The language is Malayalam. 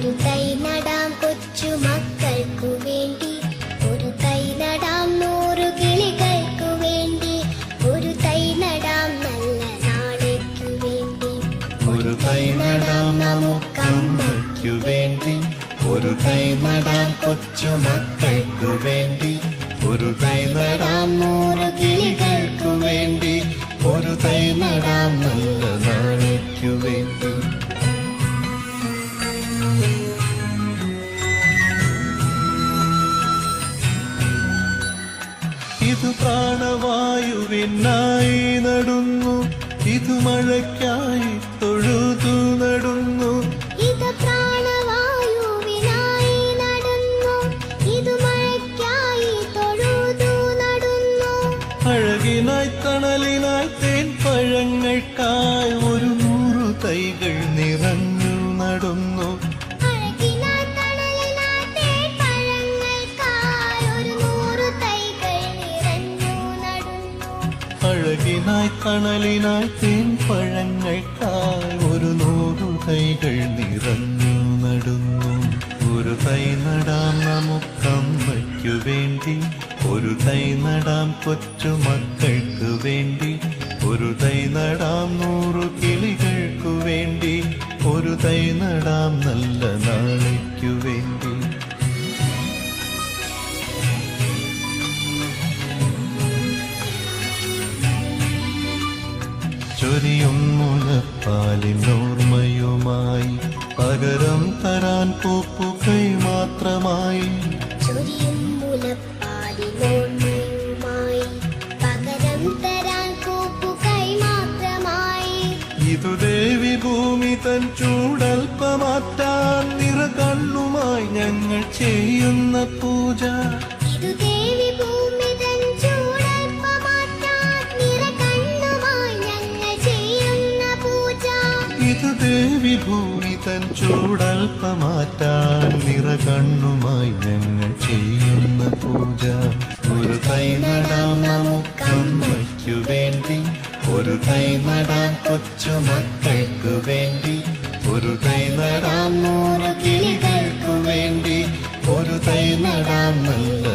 ഒരു തൈ നടാം കൊച്ചു മക്കൾക്കു വേണ്ടി, ഒരു തൈ നടാം 100 കിളികൾക്കു വേണ്ടി, ഒരു തൈ നടാം നല്ല നാളേക്കു വേണ്ടി. ഒരു തൈ നടാം നമുക്കമ്മയ്ക്കു വേണ്ടി, ഒരു തൈ നടാം കൊച്ചു മക്കൾക്കു വേണ്ടി, ഒരു തൈ നടാം 100 കിളികൾക്കു വേണ്ടി, ഒരു തൈ നടാം നല്ല നാളേക്കു വേണ്ടി. ഇത് പ്രാണവായുവിനായി നടുന്നു, ഇത് മഴയ്ക്കായി തൊഴുതു നടുന്നു. ഇത് പ്രാണവായുവിനായി നടുന്നു, ഇത് മഴയ്ക്കായി തൊഴുതു നടുന്നു. അഴകിനായി തണലിനായി തേൻ പഴങ്ങൾക്കായി 100 തൈകൾ നിറഞ്ഞു നടുന്നു. അഴകിനായി തണലിനായി തേൻ പഴങ്ങൾക്കായി 100 തൈകൾ നിറഞ്ഞു നടുന്നു. അഴകിനായി തണലിനായി തേൻ പഴങ്ങൾക്കായി 100 തൈകൾ നിറഞ്ഞു നടുന്നു. ഒരു തൈ നടാം നമുക്കമ്മയ്ക്കു വേണ്ടി, ഒരു തൈ നടാം കൊച്ചു മക്കൾക്കു വേണ്ടി, ഒരു തൈ നടാം 100 കിളികൾക്കു വേണ്ടി, ഒരു തൈ നടാം നല്ല നാളേക്കു വേണ്ടി. ചൊരിയും മുലപ്പാലിനോർമ്മയുമായി പകരം തരാൻ പൂപ്പുകൈ മാത്രമായി. ചൊരിയും മുലപ്പാലിനോർമ്മയുമായി പകരം തരാൻ പൂപ്പുകൈ മാത്രമായി. ഇതു ദേവി ഭൂമി തൻ ചൂടൽപ്പമാറ്റാൻ നിറകണ്ണുമായി ഞങ്ങൾ ചെയ്യുന്ന പൂജ. ഇതു ദേവി ഭൂമി തൻ ചൂടൽപ്പമാറ്റാൻ നിറകണ്ണുമായി ഞങ്ങൾ ചെയ്യുന്ന പൂജ. ഇതു ദേവി ഭൂമി തൻ ചൂടൽപ്പമാറ്റാൻ നിറകണ്ണുമായി ഞങ്ങൾ ചെയ്യുന്ന പൂജ. ഒരു തൈ നടാം നമുക്കമ്മയ്ക്കു വേണ്ടി, ഒരു തൈ നടാം കൊച്ചു മക്കൾക്കു വേണ്ടി, ഒരു തൈ നടാം 100 കിളികൾക്കു വേണ്ടി, ഒരു തൈ നടാം നല്ല